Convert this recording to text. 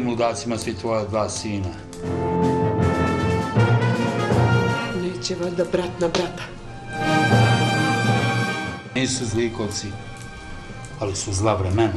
ovim ludacima svi tvoja dva sina. Neće valjda brat na brata. Nisu zlikovci, ali su zla vremena.